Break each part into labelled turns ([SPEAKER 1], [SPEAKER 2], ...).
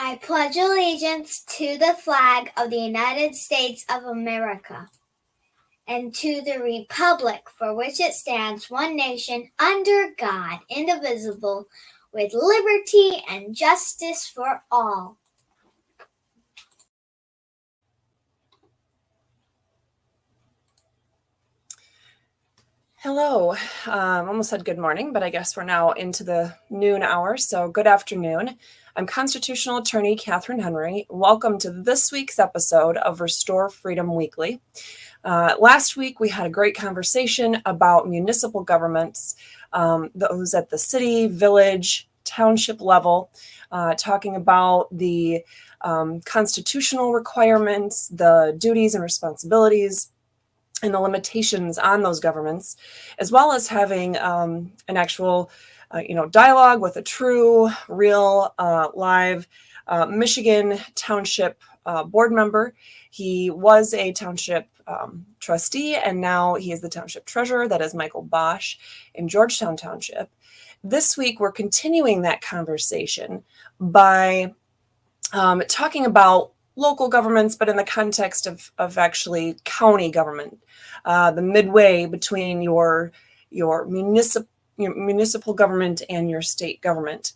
[SPEAKER 1] I pledge allegiance to the flag of the United States of America and to the republic for which it stands, one nation, under God, indivisible, with liberty and justice for all.
[SPEAKER 2] Hello. Almost said good morning, but I guess we're now into the noon hour, so good afternoon. I'm constitutional attorney Catherine Henry. Welcome to this week's episode of Restore Freedom Weekly. Last week, we had a great conversation about municipal governments, those at the city, village, township level, talking about the constitutional requirements, the duties and responsibilities, and the limitations on those governments, as well as having an actual, dialogue with a true, real, live Michigan Township board member. He was a township trustee, and now he is the township treasurer. That is Michael Bosch in Georgetown Township. This week, we're continuing that conversation by talking about local governments, but in the context of actually county government, the midway between your municipal government and your state government.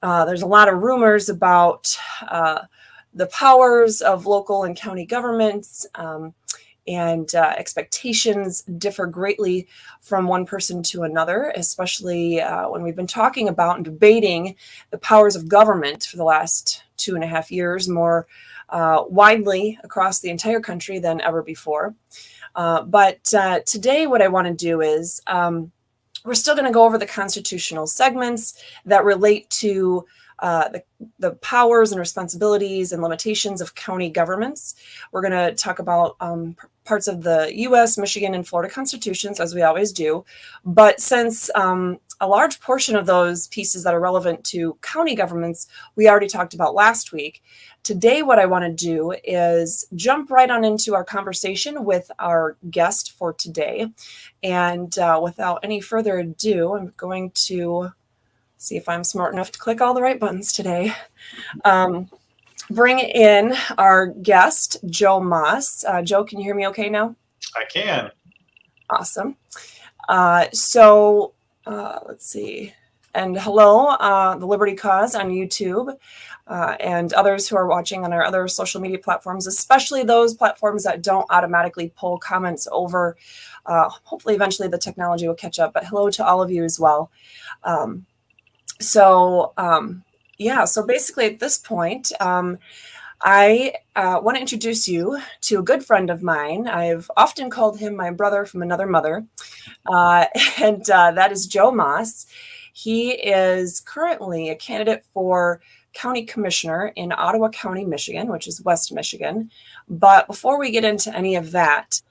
[SPEAKER 2] There's a lot of rumors about the powers of local and county governments, and expectations differ greatly from one person to another, especially when we've been talking about and debating the powers of government for the last 2.5 years, more widely across the entire country than ever before. But today what I want to do is we're still going to go over the constitutional segments that relate to the powers and responsibilities and limitations of county governments. We're going to talk about parts of the U.S., Michigan, and Florida constitutions, as we always do. But since a large portion of those pieces that are relevant to county governments, we already talked about last week, today what I want to do is jump right on into our conversation with our guest for today. And without any further ado, I'm going to see if I'm smart enough to click all the right buttons today. Bring in our guest, Joe Moss. Joe, can you hear me okay now?
[SPEAKER 3] I can.
[SPEAKER 2] Awesome. So let's see. And hello, the Liberty Cause on YouTube, and others who are watching on our other social media platforms, especially those platforms that don't automatically pull comments over. Hopefully, eventually the technology will catch up, but hello to all of you as well. So basically at this point, I want to introduce you to a good friend of mine. I've often called him my brother from another mother, and that is Joe Moss. He is currently a candidate for county commissioner in Ottawa County, Michigan, which is West Michigan. But before we get into any of that,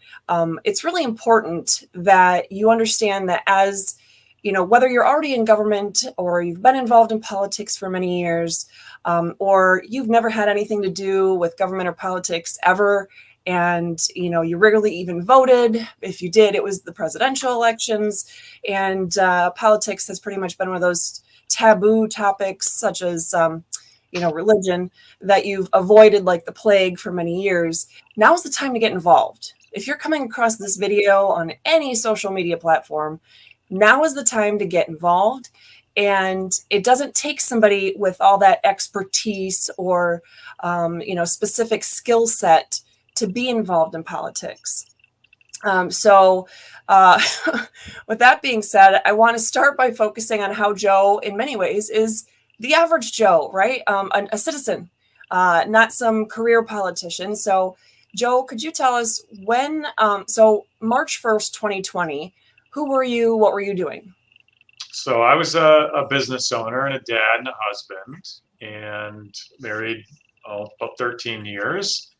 [SPEAKER 2] it's really important that you understand that as whether you're already in government or you've been involved in politics for many years, or you've never had anything to do with government or politics ever, and you rarely even voted. If you did, it was the presidential elections, and politics has pretty much been one of those taboo topics, such as religion, that you've avoided like the plague for many years. Now's the time to get involved. If you're coming across this video on any social media platform, now is the time to get involved. And it doesn't take somebody with all that expertise or, specific skill set to be involved in politics. So with that being said, I want to start by focusing on how Joe, in many ways, is the average Joe, right? A citizen, not some career politician. So Joe, could you tell us when, so March 1st, 2020, who were you? What were you doing?
[SPEAKER 3] So I was a business owner and a dad and a husband, and married about 13 years.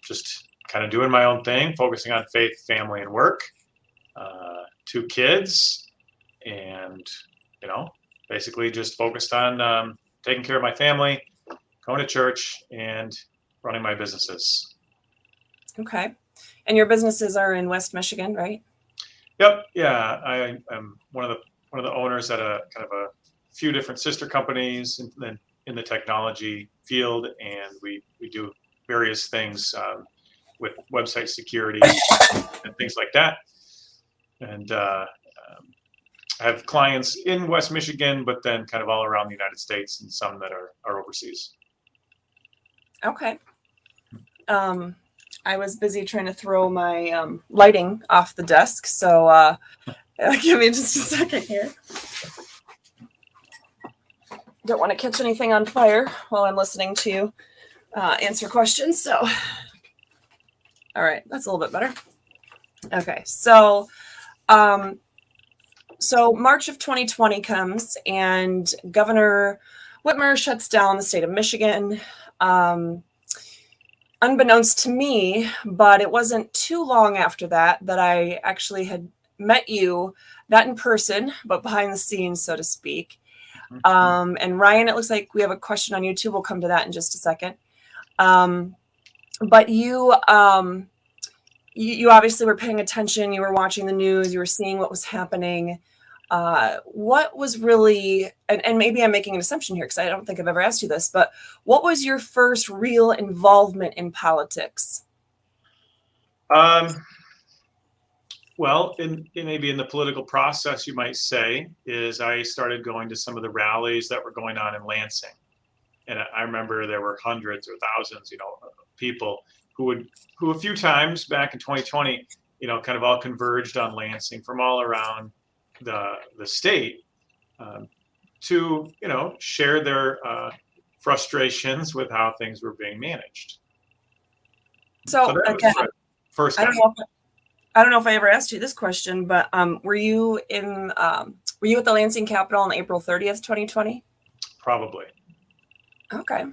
[SPEAKER 3] Just kind of doing my own thing, focusing on faith, family, and work. 2 kids, and basically just focused on taking care of my family, going to church, and running my businesses.
[SPEAKER 2] Okay, and your businesses are in West Michigan, right?
[SPEAKER 3] Yep. Yeah, I'm one of the owners at a kind of a few different sister companies in the technology field, and we do various things with website security and things like that. And I have clients in West Michigan, but then kind of all around the United States, and some that are overseas.
[SPEAKER 2] Okay. I was busy trying to throw my lighting off the desk, so give me just a second here. Don't want to catch anything on fire while I'm listening to you answer questions. So, all right, that's a little bit better. Okay, so March of 2020 comes, and Governor Whitmer shuts down the state of Michigan. Unbeknownst to me, but it wasn't too long after that I actually had met you, not in person, but behind the scenes, so to speak. And Ryan, it looks like we have a question on YouTube. We'll come to that in just a second. But you obviously were paying attention. You were watching the news. You were seeing what was happening. What was really, and maybe I'm making an assumption here because I don't think I've ever asked you this, but what was your first real involvement in politics?
[SPEAKER 3] Well, maybe in the political process, you might say, is I started going to some of the rallies that were going on in Lansing. And I remember there were hundreds or thousands, of people who a few times back in 2020, kind of all converged on Lansing from all around the state to, share their frustrations with how things were being managed.
[SPEAKER 2] So
[SPEAKER 3] that
[SPEAKER 2] again,
[SPEAKER 3] was first.
[SPEAKER 2] I don't know if I ever asked you this question, but were you at the Lansing Capitol on April 30th, 2020?
[SPEAKER 3] Probably. Okay.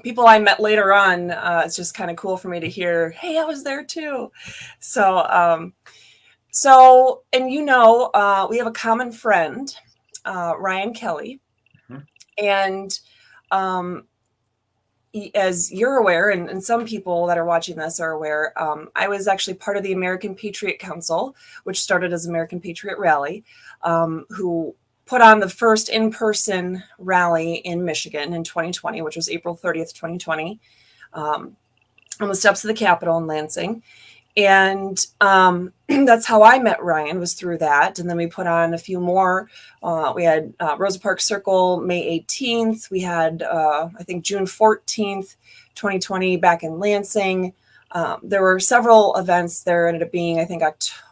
[SPEAKER 2] People I met later on, it's just kind of cool for me to hear, hey, I was there too. So, and we have a common friend, Ryan Kelly. Mm-hmm. And as you're aware, and some people that are watching this are aware, I was actually part of the American Patriot Council, which started as American Patriot Rally, who put on the first in-person rally in Michigan in 2020, which was April 30th, 2020, on the steps of the Capitol in Lansing. And that's how I met Ryan, was through that. And then we put on a few more. We had Rosa Parks Circle, May 18th. We had, I think, June 14th, 2020, back in Lansing. There were several events. There ended up being, I think,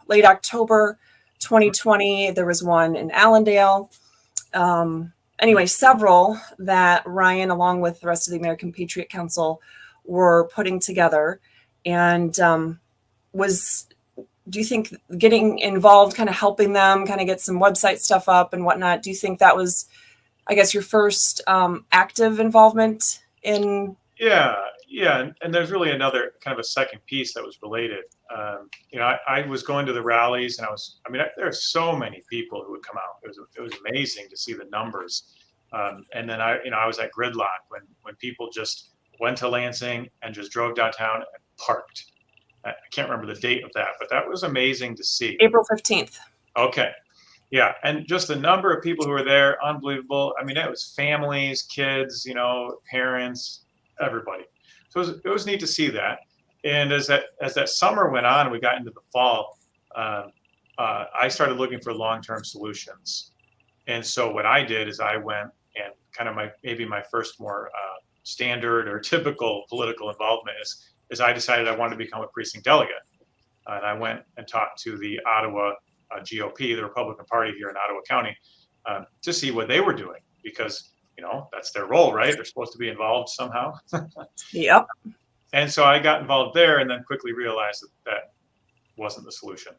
[SPEAKER 2] late October 2020. There was one in Allendale. Anyway, several that Ryan, along with the rest of the American Patriot Council, were putting together. And do you think getting involved, kind of helping them kind of get some website stuff up and whatnot, do you think that was, I guess, your first active involvement in?
[SPEAKER 3] Yeah. And there's really another kind of a second piece that was related. I was going to the rallies, and there are so many people who would come out. It was amazing to see the numbers. And then I was at Gridlock when people just went to Lansing and just drove downtown and parked. I can't remember the date of that, but that was amazing to see.
[SPEAKER 2] April 15th.
[SPEAKER 3] Okay. Yeah. And just the number of people who were there, unbelievable. It was families, kids, parents, everybody. So it was neat to see that. And as that summer went on, we got into the fall, I started looking for long-term solutions. And so what I did is I went, and kind of my first more standard or typical political involvement is I decided I wanted to become a precinct delegate. And I went and talked to the Ottawa GOP, the Republican Party here in Ottawa County, to see what they were doing, because, that's their role, right? They're supposed to be involved somehow.
[SPEAKER 2] Yep.
[SPEAKER 3] And so I got involved there, and then quickly realized that wasn't the solution.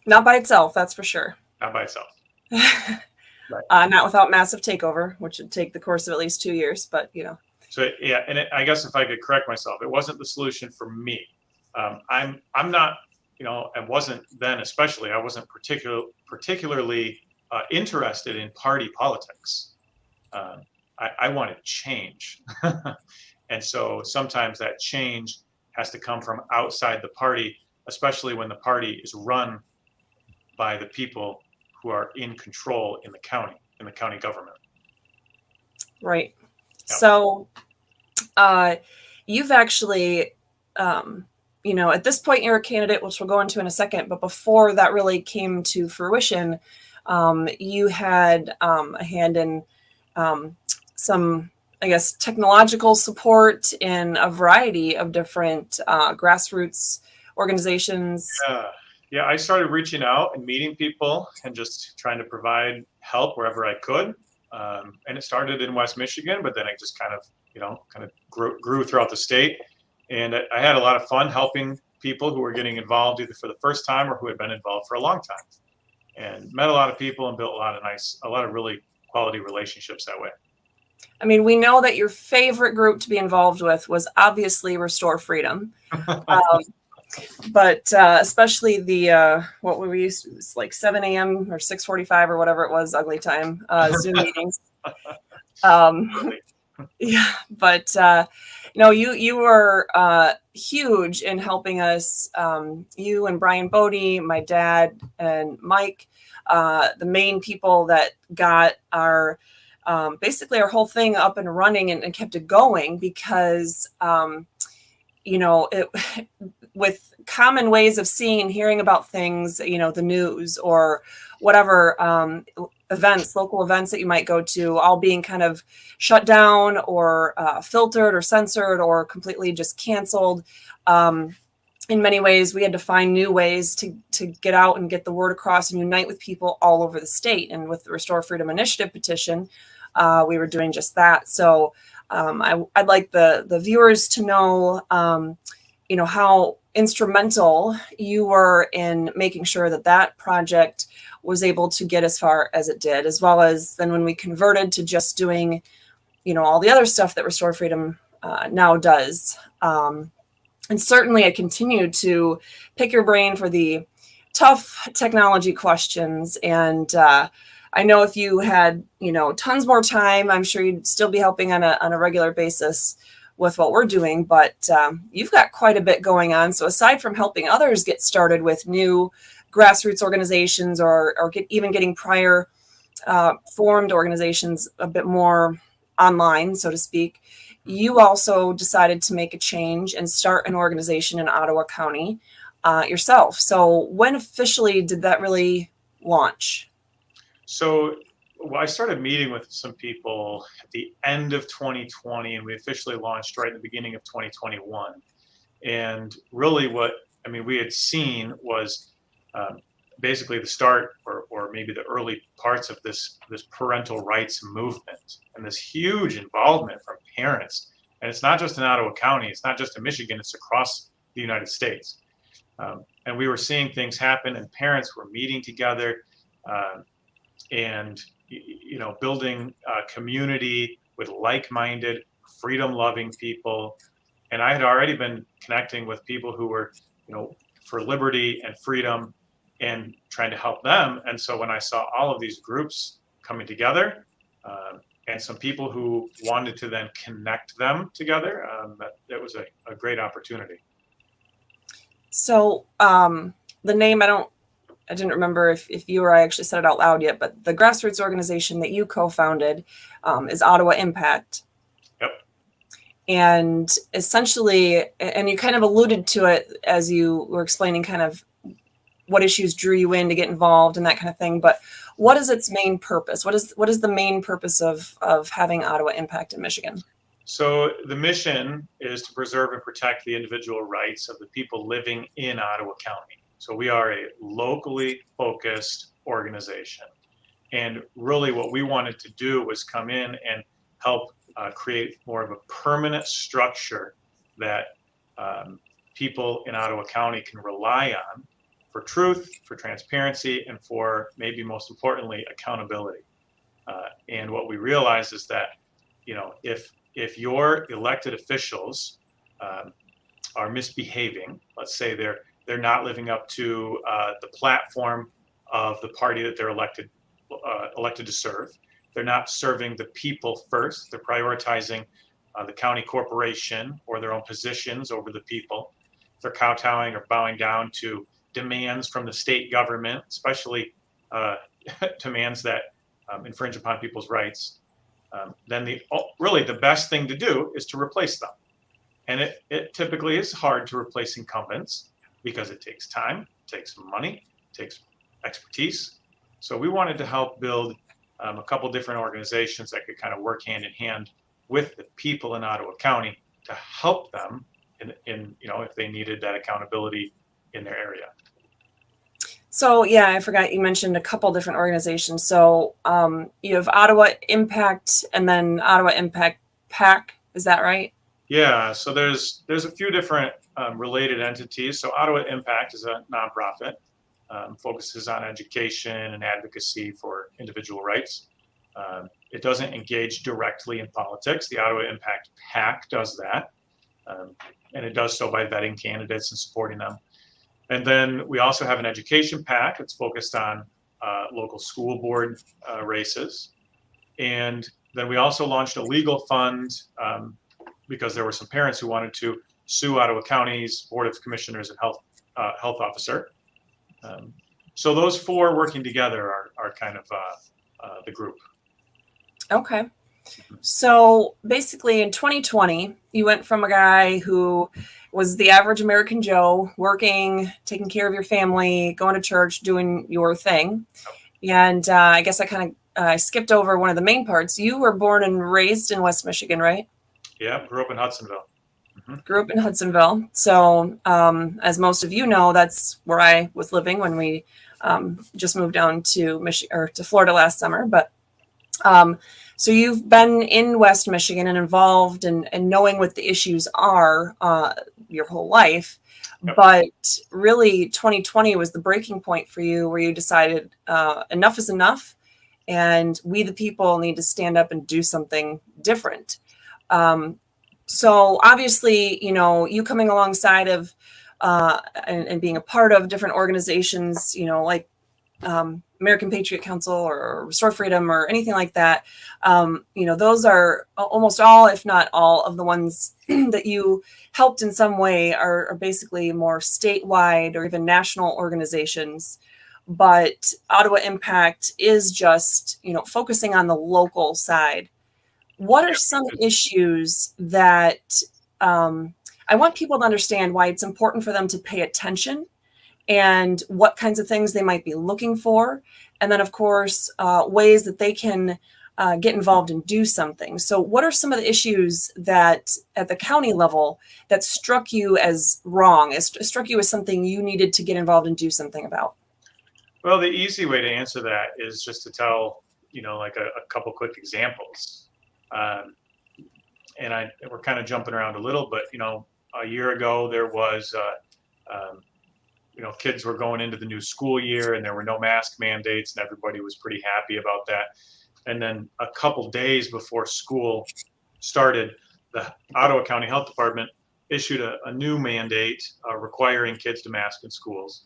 [SPEAKER 2] Not by itself, that's for sure.
[SPEAKER 3] Not by itself.
[SPEAKER 2] Right. Not without massive takeover, which would take the course of at least 2 years, but
[SPEAKER 3] So yeah, and I guess if I could correct myself, it wasn't the solution for me. I'm not, and wasn't then, especially, I wasn't particularly interested in party politics. I wanted change, and so sometimes that change has to come from outside the party, especially when the party is run by the people who are in control in the county government.
[SPEAKER 2] Right.
[SPEAKER 3] Yep.
[SPEAKER 2] So you've actually, at this point, you're a candidate, which we'll go into in a second. But before that really came to fruition, you had a hand in some, I guess, technological support in a variety of different grassroots organizations.
[SPEAKER 3] Yeah, I started reaching out and meeting people and just trying to provide help wherever I could. And it started in West Michigan, but then it just kind of grew throughout the state. And I had a lot of fun helping people who were getting involved either for the first time or who had been involved for a long time, and met a lot of people and built a lot of really quality relationships that way.
[SPEAKER 2] I mean, we know that your favorite group to be involved with was obviously Restore Freedom. But especially the what we used to, it was like 7 a.m. or 6:45 or whatever it was, ugly time, Zoom meetings. Yeah, but you were huge in helping us. You and Brian Bodie, my dad, and Mike, the main people that got our basically our whole thing up and running and kept it going because it with common ways of seeing and hearing about things, the news or whatever local events that you might go to, all being kind of shut down or filtered or censored or completely just canceled. In many ways, we had to find new ways to get out and get the word across and unite with people all over the state. And with the Restore Freedom Initiative petition, we were doing just that. So I'd like the viewers to know, how instrumental you were in making sure that project was able to get as far as it did, as well as then when we converted to just doing, all the other stuff that Restore Freedom now does. And certainly I continue to pick your brain for the tough technology questions. And I know if you had, tons more time, I'm sure you'd still be helping on a regular basis with what we're doing, but you've got quite a bit going on. So aside from helping others get started with new grassroots organizations or even getting prior formed organizations a bit more online, so to speak, you also decided to make a change and start an organization in Ottawa County yourself. So when officially did that really launch?
[SPEAKER 3] So I started meeting with some people at the end of 2020, and we officially launched right in the beginning of 2021. And really we had seen was basically the start or maybe the early parts of this parental rights movement and this huge involvement from parents. And it's not just in Ottawa County, it's not just in Michigan, it's across the United States. And we were seeing things happen, and parents were meeting together and building a community with like-minded, freedom-loving people. And I had already been connecting with people who were, for liberty and freedom and trying to help them. And so when I saw all of these groups coming together and some people who wanted to then connect them together, that was a great opportunity.
[SPEAKER 2] So the name, I didn't remember if you or I actually said it out loud yet, but the grassroots organization that you co-founded is Ottawa Impact.
[SPEAKER 3] Yep.
[SPEAKER 2] And essentially, and you kind of alluded to it as you were explaining kind of what issues drew you in to get involved and that kind of thing. But what is its main purpose? What is the main purpose of having Ottawa Impact in Michigan?
[SPEAKER 3] So the mission is to preserve and protect the individual rights of the people living in Ottawa County. So we are a locally focused organization. And really what we wanted to do was come in and help create more of a permanent structure that people in Ottawa County can rely on for truth, for transparency, and for maybe most importantly, accountability. And what we realized is that, if your elected officials are misbehaving, let's say they're not living up to the platform of the party that they're elected to serve. They're not serving the people first. They're prioritizing the county corporation or their own positions over the people. They're kowtowing or bowing down to demands from the state government, especially demands that infringe upon people's rights. then really the best thing to do is to replace them. And it typically is hard to replace incumbents because it takes time, takes money, takes expertise. So we wanted to help build a couple different organizations that could kind of work hand in hand with the people in Ottawa County to help them in if they needed that accountability in their area.
[SPEAKER 2] So yeah, I forgot you mentioned a couple different organizations. So you have Ottawa Impact and then Ottawa Impact PAC. Is that right?
[SPEAKER 3] Yeah. So there's a few different related entities. So Ottawa Impact is a nonprofit, focuses on education and advocacy for individual rights. It doesn't engage directly in politics. The Ottawa Impact PAC does that, and it does so by vetting candidates and supporting them. And then we also have an education PAC that's focused on local school board races. And then we also launched a legal fund because there were some parents who wanted to sue Ottawa County's Board of Commissioners and health officer. So those four working together are kind of the group.
[SPEAKER 2] Okay. So basically in 2020, you went from a guy who was the average American Joe, working, taking care of your family, going to church, doing your thing. And I guess I kind of skipped over one of the main parts. You were born and raised in West Michigan, right?
[SPEAKER 3] Yeah, grew up in Hudsonville.
[SPEAKER 2] Grew up in Hudsonville. So as most of you know, that's where I was living when we just moved down to Michigan or to Florida last summer. But so you've been in West Michigan and involved and knowing what the issues are your whole life.
[SPEAKER 3] Yep.
[SPEAKER 2] But really 2020 was the breaking point for you where you decided enough is enough and we the people need to stand up and do something different. So obviously, you coming alongside of and being a part of different organizations, like American Patriot Council or Restore Freedom or anything like that. Those are almost all, if not all, of the ones that you helped in some way are basically more statewide or even national organizations. But Ottawa Impact is just, focusing on the local side. What are some issues that I want people to understand why it's important for them to pay attention and what kinds of things they might be looking for. And then, of course, ways that they can get involved and do something. So what are some of the issues that at the county level that struck you as wrong, struck you as something you needed to get involved and do something about?
[SPEAKER 3] Well, the easy way to answer that is just to tell, like a couple quick examples. And we're kind of jumping around a little, but, a year ago there was kids were going into the new school year and there were no mask mandates and everybody was pretty happy about that. And then a couple days before school started, the Ottawa County Health Department issued a new mandate requiring kids to mask in schools.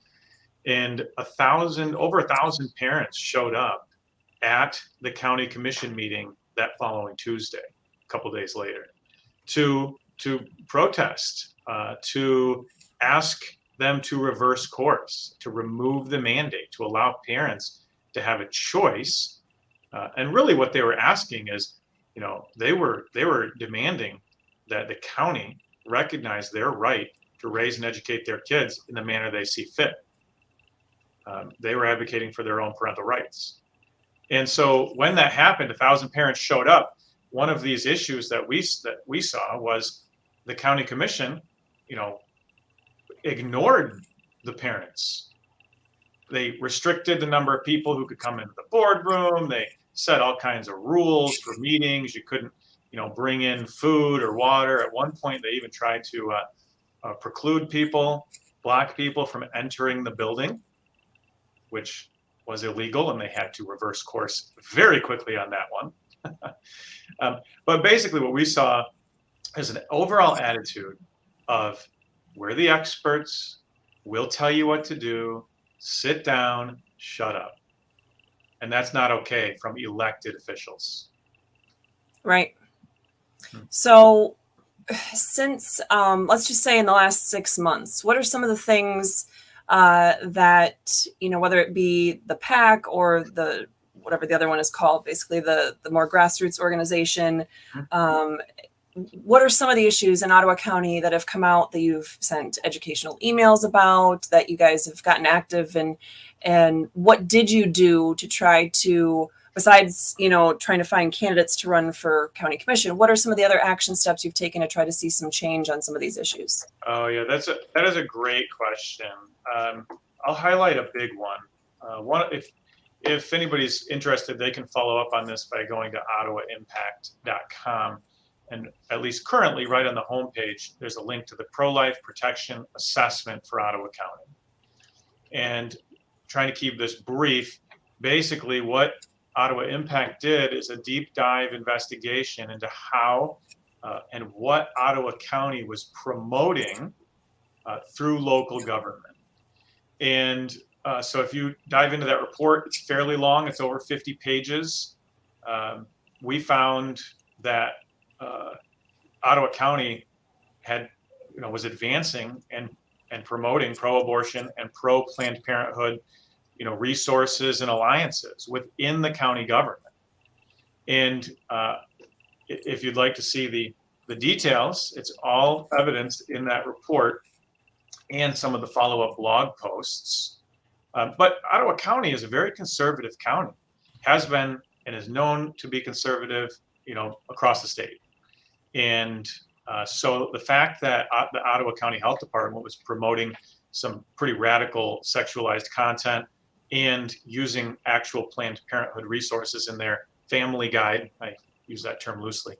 [SPEAKER 3] And over 1,000 parents showed up at the county commission meeting that following Tuesday, a couple days later, to protest, to ask them to reverse course, to remove the mandate, to allow parents to have a choice. And really what they were asking is, they were demanding that the county recognize their right to raise and educate their kids in the manner they see fit. They were advocating for their own parental rights. And so when that happened, 1,000 parents showed up. One of these issues that we saw was the county commission, ignored the parents. They restricted the number of people who could come into the boardroom. They set all kinds of rules for meetings. You couldn't, bring in food or water. At one point, they even tried to preclude people, block people from entering the building, which was illegal, and they had to reverse course very quickly on that one. But basically what we saw is an overall attitude of, we're the experts, we'll tell you what to do, sit down, shut up. And that's not okay from elected officials.
[SPEAKER 2] Right. So since, let's just say in the last 6 months, what are some of the things that, whether it be the PAC or the whatever the other one is called, basically the more grassroots organization. What are some of the issues in Ottawa County that have come out that you've sent educational emails about, that you guys have gotten active in, and what did you do to try to, besides, trying to find candidates to run for county commission, what are some of the other action steps you've taken to try to see some change on some of these issues?
[SPEAKER 3] Oh yeah, that is a great question. I'll highlight a big one. If anybody's interested, they can follow up on this by going to ottawaimpact.com. And at least currently, right on the homepage, there's a link to the Pro-Life Protection Assessment for Ottawa County. And trying to keep this brief, basically what Ottawa Impact did is a deep dive investigation into how and what Ottawa County was promoting through local government. And so if you dive into that report, it's fairly long. It's over 50 pages. We found that Ottawa County was advancing and promoting pro-abortion and pro-Planned Parenthood, resources and alliances within the county government. And if you'd like to see the details, it's all evidenced in that report and some of the follow-up blog posts. But Ottawa County is a very conservative county, has been and is known to be conservative, across the state. And so the fact that the Ottawa County Health Department was promoting some pretty radical sexualized content and using actual Planned Parenthood resources in their family guide, I use that term loosely,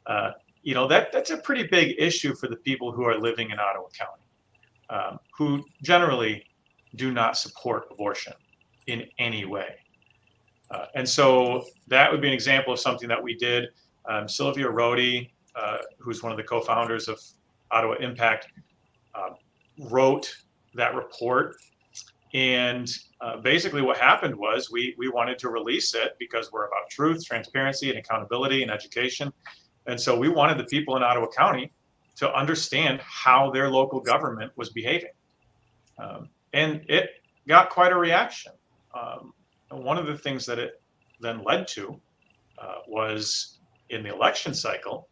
[SPEAKER 3] that's a pretty big issue for the people who are living in Ottawa County, who generally do not support abortion in any way. And so that would be an example of something that we did. Sylvia Rohde, who's one of the co-founders of Ottawa Impact, wrote that report. And basically what happened was we wanted to release it because we're about truth, transparency, and accountability and education. And so we wanted the people in Ottawa County to understand how their local government was behaving. And it got quite a reaction. And one of the things that it then led to was in the election cycle,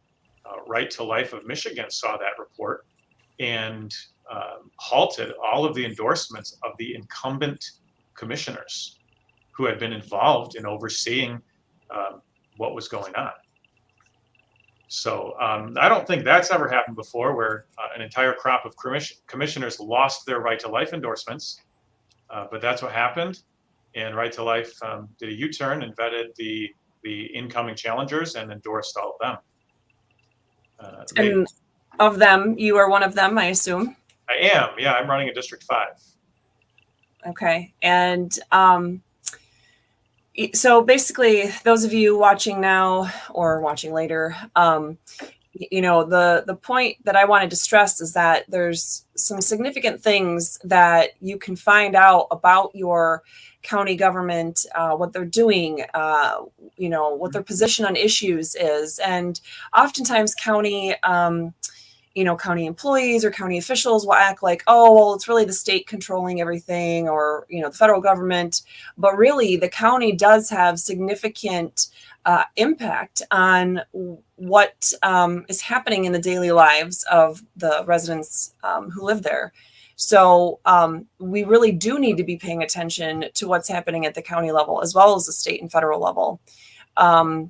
[SPEAKER 3] Right to Life of Michigan saw that report and halted all of the endorsements of the incumbent commissioners who had been involved in overseeing what was going on. So I don't think that's ever happened before, where an entire crop of commissioners lost their Right to Life endorsements, but that's what happened. And Right to Life did a U-turn and vetted the incoming challengers and endorsed all of them.
[SPEAKER 2] And of them, you are one of them, I assume.
[SPEAKER 3] I am. Yeah, I'm running in District 5.
[SPEAKER 2] Okay. And so basically, those of you watching now or watching later, the point that I wanted to stress is that there's some significant things that you can find out about your county government, what they're doing, what their position on issues is. And oftentimes county employees or county officials will act like, oh, well, it's really the state controlling everything, or, the federal government. But really, the county does have significant impact on what is happening in the daily lives of the residents who live there. So we really do need to be paying attention to what's happening at the county level, as well as the state and federal level. I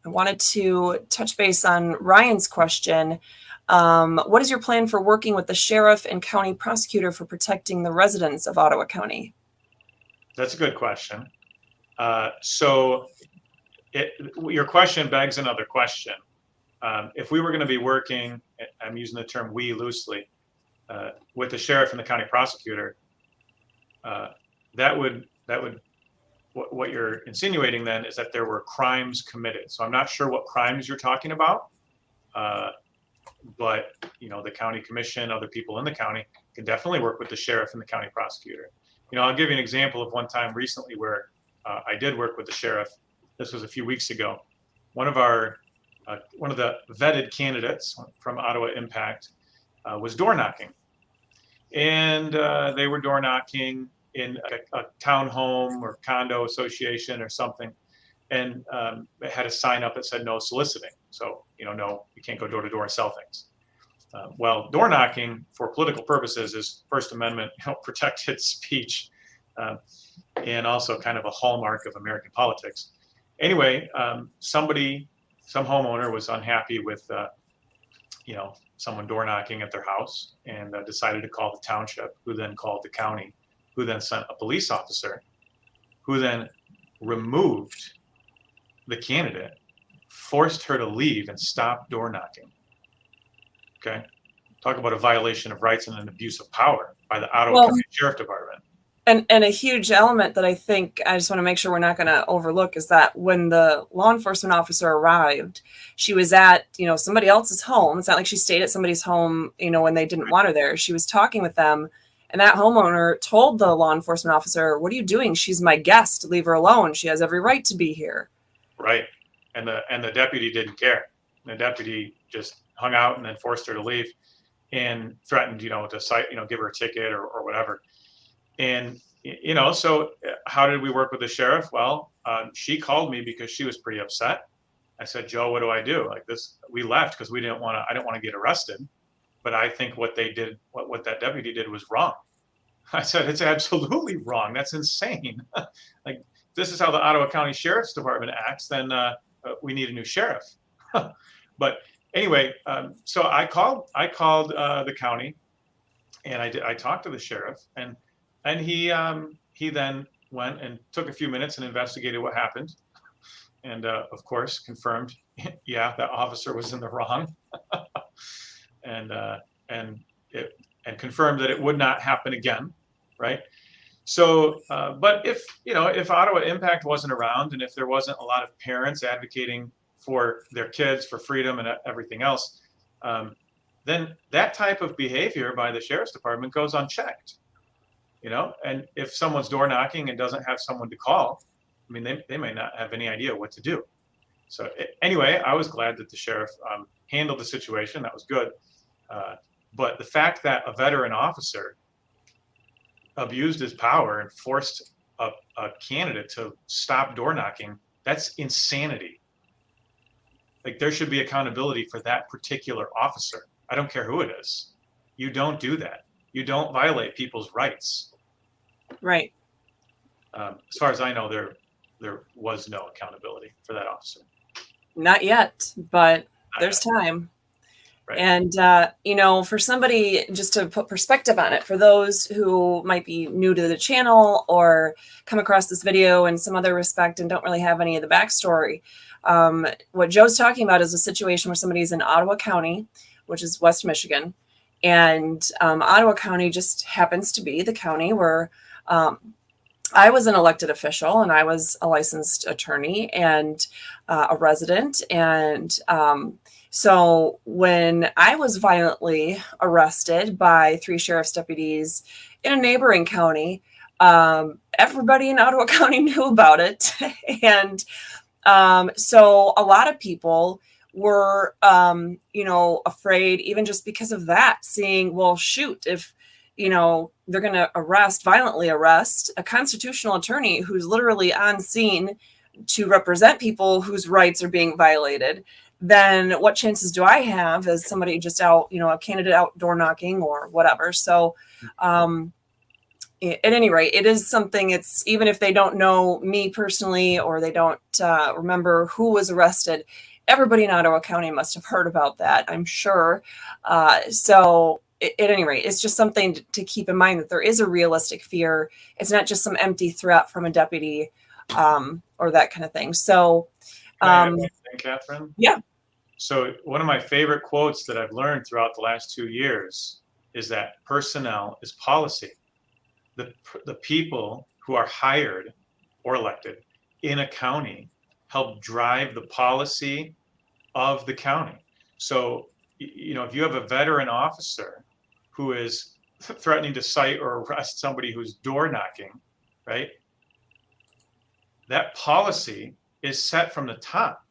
[SPEAKER 2] wanted to touch base on Ryan's question. What is your plan for working with the sheriff and county prosecutor for protecting the residents of Ottawa County?
[SPEAKER 3] That's a good question. Your question begs another question. If we were going to be working, I'm using the term we loosely, with the sheriff and the county prosecutor, what you're insinuating then is that there were crimes committed. So I'm not sure what crimes you're talking about, but the county commission, other people in the county can definitely work with the sheriff and the county prosecutor. I'll give you an example of one time recently where I did work with the sheriff. This was a few weeks ago. One of the vetted candidates from Ottawa Impact was door knocking. And they were door knocking in a townhome or condo association or something, and it had a sign up that said no soliciting. So, no, you can't go door to door and sell things. Well, door knocking for political purposes is First Amendment, protected speech, and also kind of a hallmark of American politics. Anyway, some homeowner was unhappy with, someone door knocking at their house, and decided to call the township, who then called the county, who then sent a police officer, who then removed the candidate, forced her to leave and stop door knocking. Okay. Talk about a violation of rights and an abuse of power by the Ottawa County Sheriff Department.
[SPEAKER 2] And a huge element that I think I just want to make sure we're not going to overlook is that when the law enforcement officer arrived, she was at, somebody else's home. It's not like she stayed at somebody's home, when they didn't want her there. She was talking with them, and that homeowner told the law enforcement officer, "What are you doing? She's my guest. Leave her alone. She has every right to be here."
[SPEAKER 3] Right. And the deputy didn't care. The deputy just hung out and then forced her to leave and threatened, to cite, give her a ticket or whatever. And, so how did we work with the sheriff? Well, she called me because she was pretty upset. I said, "Joe, what do I do? Like this, we left because I didn't want to get arrested. But I think what they did, what that deputy did was wrong." I said, "It's absolutely wrong. That's insane. Like, this is how the Ottawa County Sheriff's Department acts, then we need a new sheriff." But anyway, so I called the county, and I talked to the sheriff, and he then went and took a few minutes and investigated what happened, and of course confirmed, yeah, that officer was in the wrong, and confirmed that it would not happen again, right? So, but if Ottawa Impact wasn't around, and if there wasn't a lot of parents advocating for their kids, for freedom and everything else, then that type of behavior by the sheriff's department goes unchecked. And if someone's door knocking and doesn't have someone to call, I mean, they may not have any idea what to do. So anyway, I was glad that the sheriff handled the situation. That was good. But the fact that a veteran officer abused his power and forced a candidate to stop door knocking, that's insanity. Like, there should be accountability for that particular officer. I don't care who it is. You don't do that. You don't violate people's rights.
[SPEAKER 2] Right.
[SPEAKER 3] As far as I know, there was no accountability for that officer.
[SPEAKER 2] Not yet, but there's time.
[SPEAKER 3] Right.
[SPEAKER 2] And, for somebody, just to put perspective on it, for those who might be new to the channel or come across this video in some other respect and don't really have any of the backstory, what Joe's talking about is a situation where somebody's in Ottawa County, which is West Michigan. And Ottawa County just happens to be the county where I was an elected official, and I was a licensed attorney and a resident. And so when I was violently arrested by 3 sheriff's deputies in a neighboring county, everybody in Ottawa County knew about it. And so a lot of people were, afraid, even just because of that, seeing, well, shoot, if, they're going to violently arrest a constitutional attorney who's literally on scene to represent people whose rights are being violated, then what chances do I have as somebody just out, a candidate out door knocking or whatever. So, at any rate, it is something, it's, even if they don't know me personally, or they don't remember who was arrested, everybody in Ottawa County must have heard about that, I'm sure. So at any rate, it's just something to keep in mind, that there is a realistic fear. It's not just some empty threat from a deputy or that kind of thing. So,
[SPEAKER 3] Can I add one thing, Catherine?
[SPEAKER 2] Yeah.
[SPEAKER 3] So one of my favorite quotes that I've learned throughout the last 2 years is that personnel is policy. The people who are hired or elected in a county help drive the policy of the county. So, if you have a veteran officer who is threatening to cite or arrest somebody who's door knocking, right? That policy is set from the top.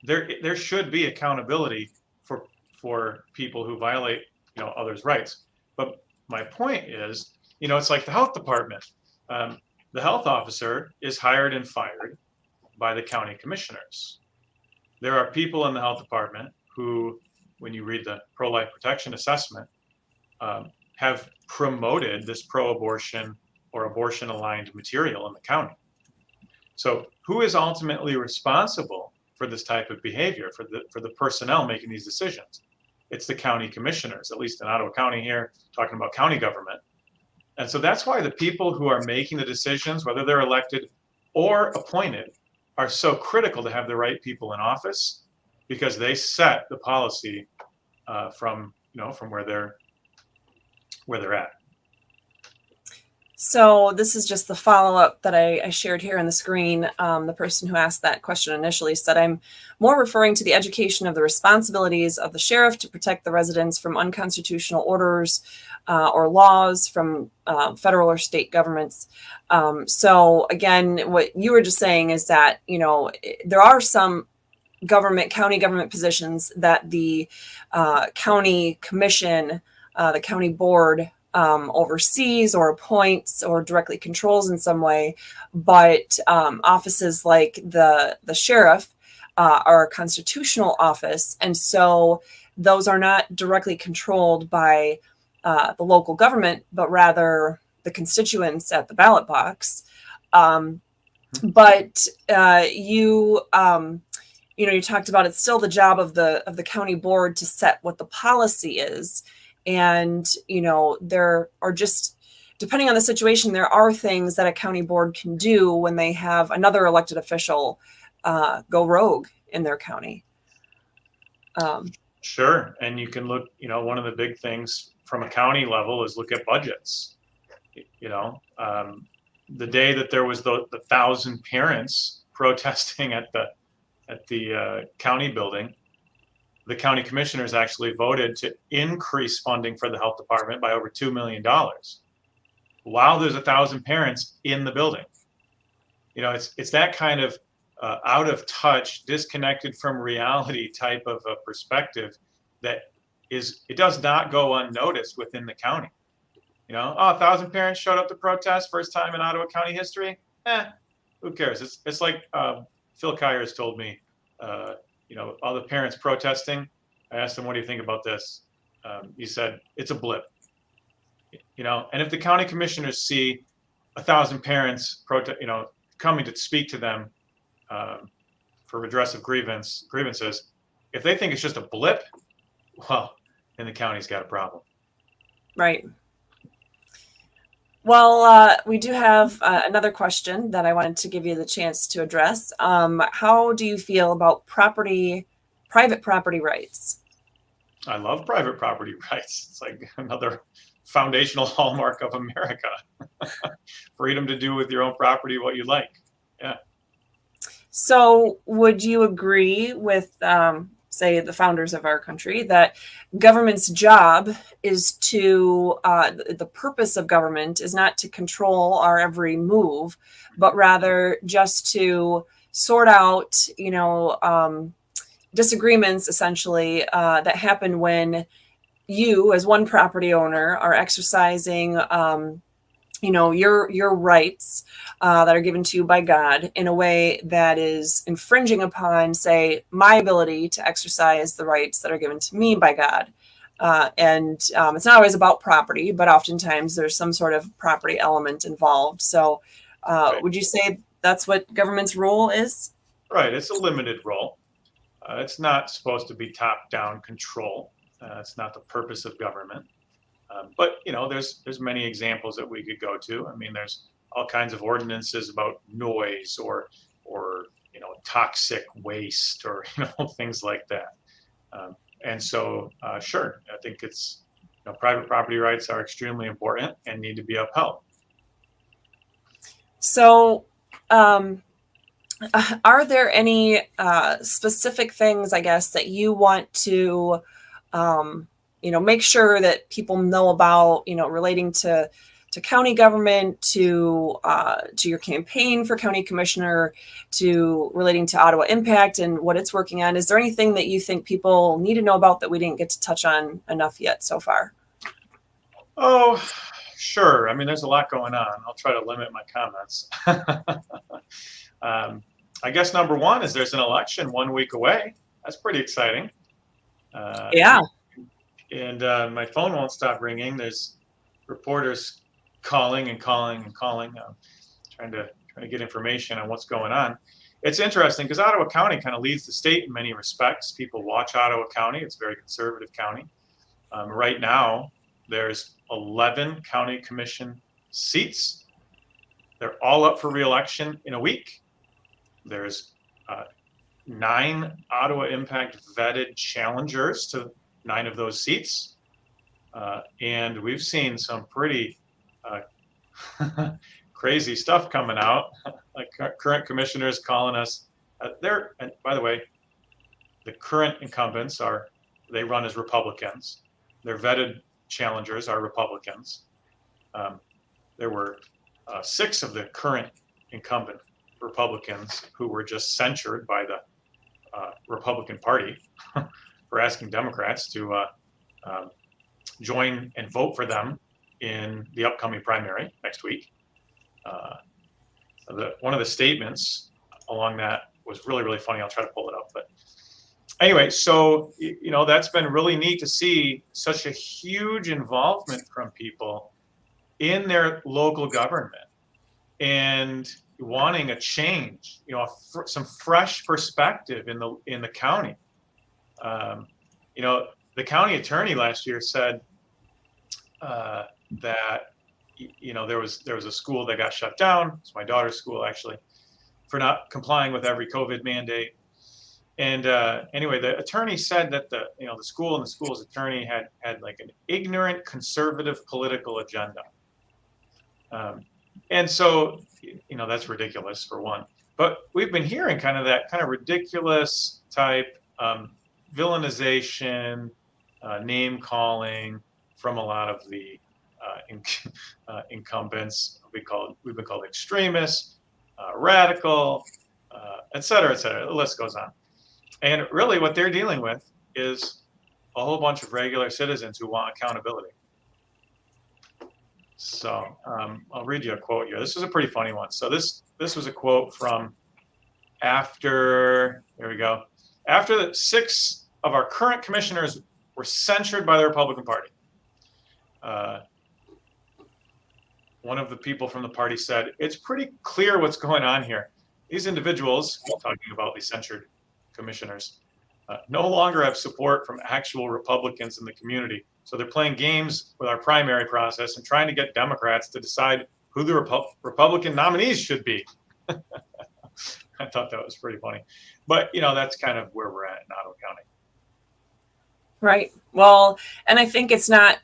[SPEAKER 3] There should be accountability for people who violate, others' rights. But my point is it's like the health department. The health officer is hired and fired by the county commissioners. There are people in the health department who, when you read the pro-life protection assessment, have promoted this pro-abortion or abortion-aligned material in the county. So who is ultimately responsible for this type of behavior, for the personnel making these decisions? It's the county commissioners, at least in Ottawa County here, talking about county government. And so that's why the people who are making the decisions, whether they're elected or appointed, are so critical to have the right people in office, because they set the policy from where they're at.
[SPEAKER 2] So this is just the follow-up that I shared here on the screen. The person who asked that question initially said, I'm more referring to the education of the responsibilities of the sheriff to protect the residents from unconstitutional orders or laws from federal or state governments. So again, what you were just saying is that, there are some county government positions that the county commission, the county board oversees or appoints or directly controls in some way, but offices like the sheriff are a constitutional office, and so those are not directly controlled by the local government, but rather the constituents at the ballot box. But you talked about it's still the job of the county board to set what the policy is. And, there are just, depending on the situation, there are things that a county board can do when they have another elected official go rogue in their county.
[SPEAKER 3] Sure. And you can look, one of the big things from a county level is look at budgets. The day that there was the 1,000 parents protesting at the county building, the county commissioners actually voted to increase funding for the health department by over $2 million while there's 1,000 parents in the building. It's that kind of out of touch, disconnected from reality type of a perspective that it does not go unnoticed within the county. 1,000 parents showed up to protest, first time in Ottawa County history. Who cares? It's like Phil Kyers told me, all the parents protesting. I asked him, what do you think about this? He said, it's a blip. And if the county commissioners see 1,000 parents coming to speak to them for redress of grievances, if they think it's just a blip, well, then the county's got a problem.
[SPEAKER 2] Right. Well, we do have another question that I wanted to give you the chance to address. How do you feel about private property rights?
[SPEAKER 3] I love private property rights. It's like another foundational hallmark of America. Freedom to do with your own property what you like. Yeah.
[SPEAKER 2] So would you agree with, say, the founders of our country, that government's job is to, the purpose of government is not to control our every move, but rather just to sort out, disagreements essentially that happen when you, as one property owner, are exercising, your rights that are given to you by God in a way that is infringing upon, say, my ability to exercise the rights that are given to me by God. And it's not always about property, but oftentimes there's some sort of property element involved. So
[SPEAKER 3] Right.
[SPEAKER 2] Would you say that's what government's role is?
[SPEAKER 3] Right. It's a limited role. It's not supposed to be top-down control. It's not the purpose of government. But there's many examples that we could go to. I mean, there's all kinds of ordinances about noise or toxic waste or things like that. And so, sure, I think it's private property rights are extremely important and need to be upheld.
[SPEAKER 2] So, are there any specific things, I guess, that you want to, make sure that people know about, relating to county government, to your campaign for county commissioner, to relating to Ottawa Impact and what it's working on? Is there anything that you think people need to know about that we didn't get to touch on enough yet so far?
[SPEAKER 3] Oh, Sure. I mean, there's a lot going on. I'll try to limit my comments. I guess number one is there's an election 1 week away. That's pretty exciting.
[SPEAKER 2] Yeah.
[SPEAKER 3] And my phone won't stop ringing. There's reporters calling and calling and calling, trying to get information on what's going on. It's interesting because Ottawa County kind of leads the state in many respects. People watch Ottawa County. It's a very conservative county. Right now, there's 11 county commission seats. They're all up for re-election in a week. There's 9 Ottawa Impact vetted challengers to 9 of those seats. And we've seen some pretty crazy stuff coming out. Like current commissioners calling us. And by the way, the current incumbents they run as Republicans. Their vetted challengers are Republicans. There were 6 of the current incumbent Republicans who were just censured by the Republican Party for asking Democrats to join and vote for them in the upcoming primary next week. One of the statements along that was really, really funny. I'll try to pull it up. But anyway, so, that's been really neat to see such a huge involvement from people in their local government and wanting a change, some fresh perspective in the county. The county attorney last year said that there was a school that got shut down. It's my daughter's school, actually, for not complying with every COVID mandate. And anyway, the attorney said that the school and the school's attorney had like an ignorant conservative political agenda. And so, that's ridiculous for one. But we've been hearing kind of that kind of ridiculous type villainization, name calling from a lot of the incumbents. We've been called extremists, radical, et cetera, et cetera. The list goes on. And really what they're dealing with is a whole bunch of regular citizens who want accountability. So I'll read you a quote here. This is a pretty funny one. So this was a quote from here we go. After the 6 of our current commissioners were censured by the Republican Party, one of the people from the party said, "It's pretty clear what's going on here. These individuals," talking about the censured commissioners, "no longer have support from actual Republicans in the community. So they're playing games with our primary process and trying to get Democrats to decide who the Republican nominees should be." I thought that was pretty funny. But, that's kind of where we're at in Ottawa County.
[SPEAKER 2] Right. Well, and I think it's not,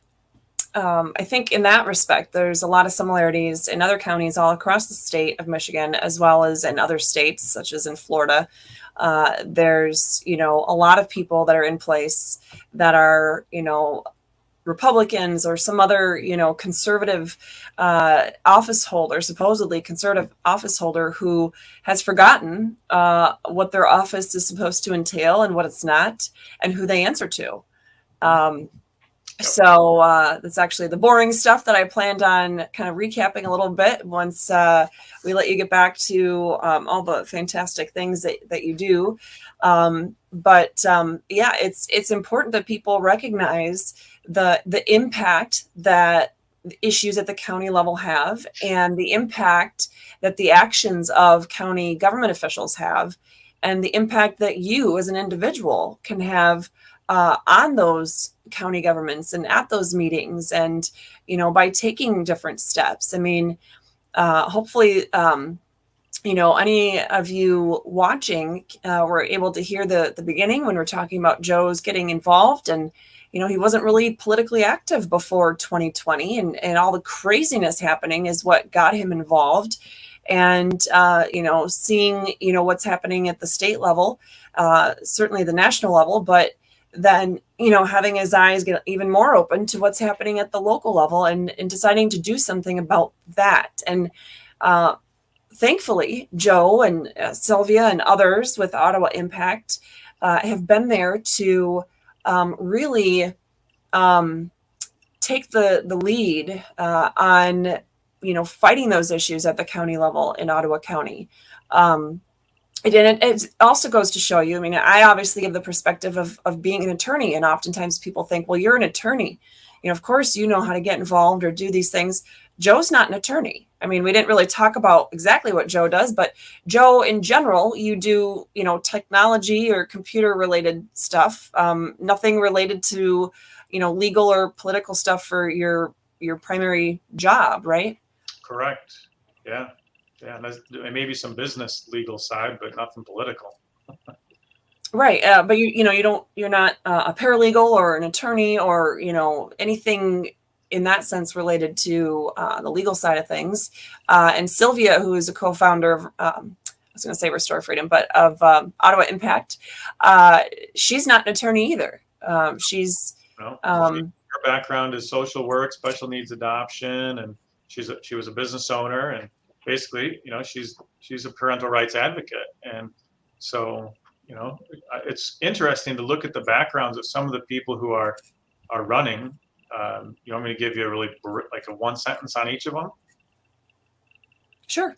[SPEAKER 2] I think in that respect, there's a lot of similarities in other counties all across the state of Michigan, as well as in other states, such as in Florida. There's, a lot of people that are in place that are, Republicans or some other, conservative office holder, supposedly conservative office holder, who has forgotten what their office is supposed to entail and what it's not, and who they answer to. So that's actually the boring stuff that I planned on kind of recapping a little bit once we let you get back to all the fantastic things that you do. But it's important that people recognize the impact that issues at the county level have, and the impact that the actions of county government officials have, and the impact that you as an individual can have on those county governments and at those meetings, and by taking different steps. I mean, hopefully any of you watching were able to hear the beginning when we're talking about Joe's getting involved, and he wasn't really politically active before 2020, and all the craziness happening is what got him involved. And seeing what's happening at the state level, certainly the national level, but then having his eyes get even more open to what's happening at the local level, and deciding to do something about that. And thankfully, Joe and Sylvia and others with Ottawa Impact have been there to really take the lead on, fighting those issues at the county level in Ottawa County. It also goes to show you, I mean, I obviously give the perspective of being an attorney, and oftentimes people think, well, you're an attorney. Of course, you know how to get involved or do these things. Joe's not an attorney. I mean, we didn't really talk about exactly what Joe does, but Joe, in general, you do, technology or computer related stuff, nothing related to, legal or political stuff for your primary job, right?
[SPEAKER 3] Correct. Yeah. Yeah. And maybe some business legal side, but nothing political.
[SPEAKER 2] Right. But you're not a paralegal or an attorney or, anything in that sense related to the legal side of things. And Sylvia, who is a co-founder of, I was going to say Restore Freedom, but of Ottawa Impact, she's not an attorney either. She's
[SPEAKER 3] her background is social work, special needs adoption, and she was a business owner, and basically, she's a parental rights advocate. And so, it's interesting to look at the backgrounds of some of the people who are running. You want me to give you a one sentence on each of them?
[SPEAKER 2] Sure.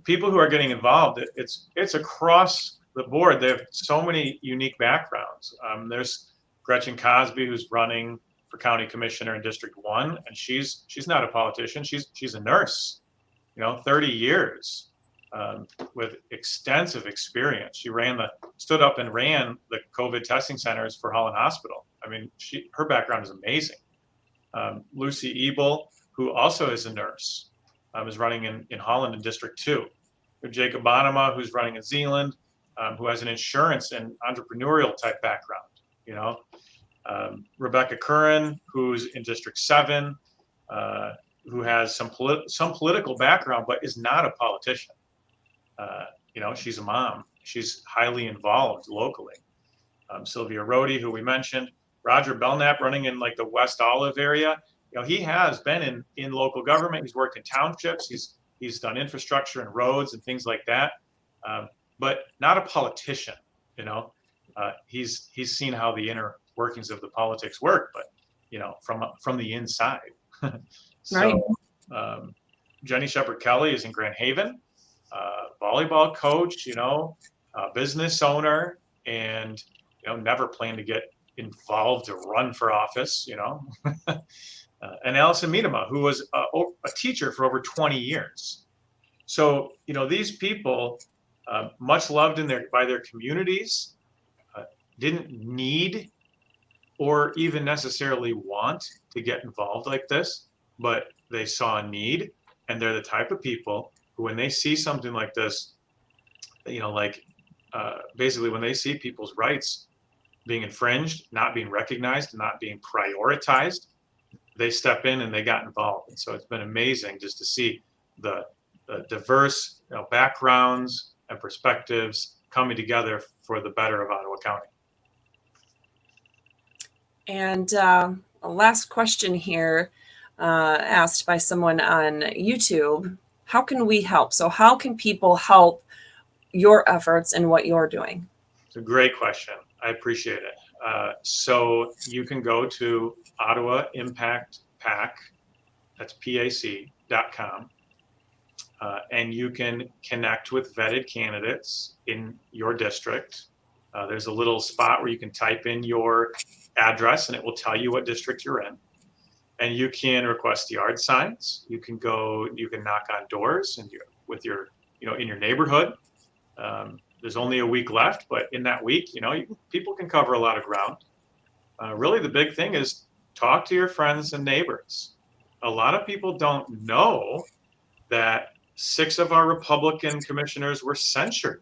[SPEAKER 3] People who are getting involved, it's across the board. They have so many unique backgrounds. There's Gretchen Cosby, who's running for county commissioner in District 1, and she's not a politician. She's a nurse, 30 years. With extensive experience. She stood up and ran the COVID testing centers for Holland Hospital. I mean, her background is amazing. Lucy Ebel, who also is a nurse, is running in Holland in District 2. Jacob Bonema, who's running in Zeeland, who has an insurance and entrepreneurial type background. Rebecca Curran, who's in District 7, who has some political background, but is not a politician. She's a mom. She's highly involved locally. Sylvia Rhodey, who we mentioned, Roger Belknap, running in the West Olive area. He has been in local government. He's worked in townships. He's done infrastructure and roads and things like that, but not a politician. He's seen how the inner workings of the politics work, but from the inside. So, right. Jenny Shepard Kelly is in Grand Haven. Volleyball coach, business owner, and never planned to get involved or run for office, and Allison Miedema, who was a teacher for over 20 years. So these people, much loved by their communities, didn't need or even necessarily want to get involved like this, but they saw a need, and they're the type of people who, when they see something like this, basically when they see people's rights being infringed, not being recognized, not being prioritized, they step in and they got involved. And so it's been amazing just to see the diverse backgrounds and perspectives coming together for the better of Ottawa County.
[SPEAKER 2] And a last question here, asked by someone on YouTube. How can we help? So how can people help your efforts and what you're doing?
[SPEAKER 3] It's a great question. I appreciate it. So you can go to Ottawa Impact PAC, that's PAC.com, and you can connect with vetted candidates in your district. There's a little spot where you can type in your address and it will tell you what district you're in. And you can request yard signs. You can knock on doors in your neighborhood. There's only a week left, but in that week, people can cover a lot of ground. Really, the big thing is talk to your friends and neighbors. A lot of people don't know that 6 of our Republican commissioners were censured,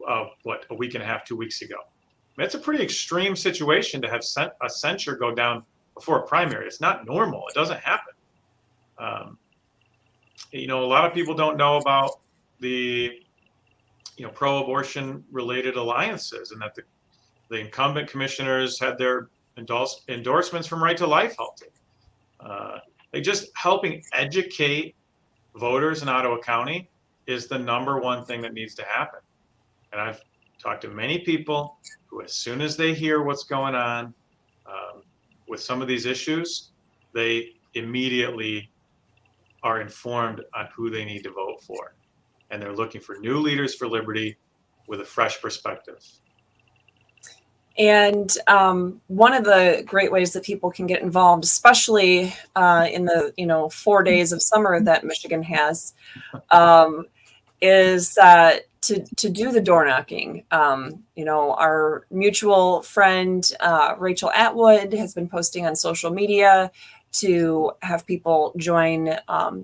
[SPEAKER 3] a week and a half, 2 weeks ago. I mean, it's a pretty extreme situation to have a censure go down before a primary. It's not normal. It doesn't happen. A lot of people don't know about the pro-abortion related alliances, and that the incumbent commissioners had their endorsements from Right to Life halted. Just helping educate voters in Ottawa County is the number one thing that needs to happen. And I've talked to many people who, as soon as they hear what's going on, with some of these issues, they immediately are informed on who they need to vote for. And they're looking for new leaders for liberty with a fresh perspective.
[SPEAKER 2] And one of the great ways that people can get involved, especially in the 4 days of summer that Michigan has, is to do the door knocking. Our mutual friend Rachel Atwood has been posting on social media to have people join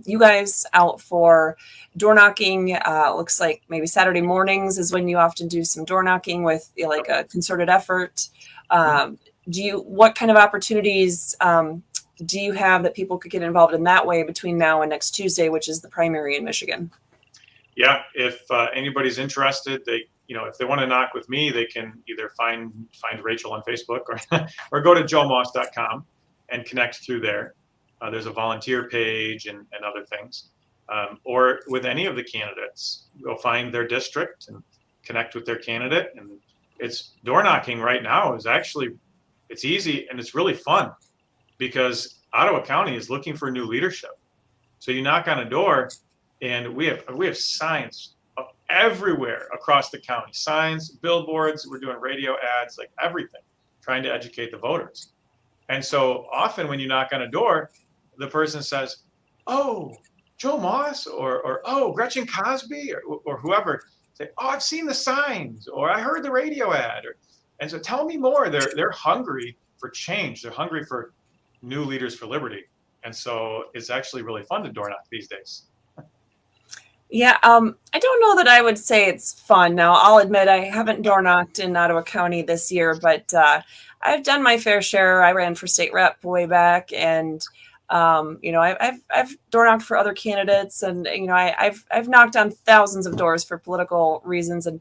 [SPEAKER 2] you guys out for door knocking. Looks like maybe Saturday mornings is when you often do some door knocking with like a concerted effort. What kind of opportunities do you have that people could get involved in that way between now and next Tuesday, which is the primary in Michigan?
[SPEAKER 3] Yeah, if anybody's interested, if they want to knock with me, they can either find Rachel on Facebook or go to joemoss.com and connect through there. There's a volunteer page and other things. Or with any of the candidates, go find their district and connect with their candidate. And it's door knocking right now it's easy and it's really fun because Ottawa County is looking for new leadership. So you knock on a door and we have signs everywhere across the county, signs, billboards, we're doing radio ads, like everything, trying to educate the voters. And so often when you knock on a door, the person says, "Oh, Joe Moss," or "Oh, Gretchen Cosby," or whoever. Say, "Oh, I've seen the signs," or "I heard the radio ad." And so tell me more. They're hungry for change. They're hungry for new leaders for liberty. And so it's actually really fun to door knock these days.
[SPEAKER 2] Yeah, I don't know that I would say it's fun. Now, I'll admit I haven't door knocked in Ottawa County this year, but I've done my fair share. I ran for state rep way back, and I've door knocked for other candidates, and I've knocked on thousands of doors for political reasons. And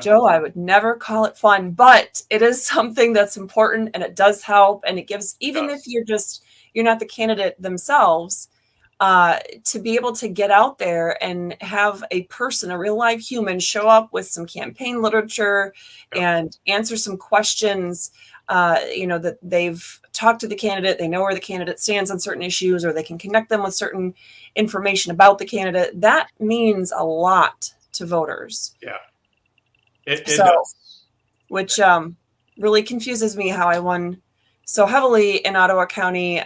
[SPEAKER 2] Joe, I would never call it fun, but it is something that's important, and it does help, and it gives, even if you're not the candidate themselves. To be able to get out there and have a person, a real live human, show up with some campaign literature and answer some questions, that they've talked to the candidate, they know where the candidate stands on certain issues, or they can connect them with certain information about the candidate. That means a lot to voters.
[SPEAKER 3] Yeah. It does.
[SPEAKER 2] Which really confuses me how I won so heavily in Ottawa County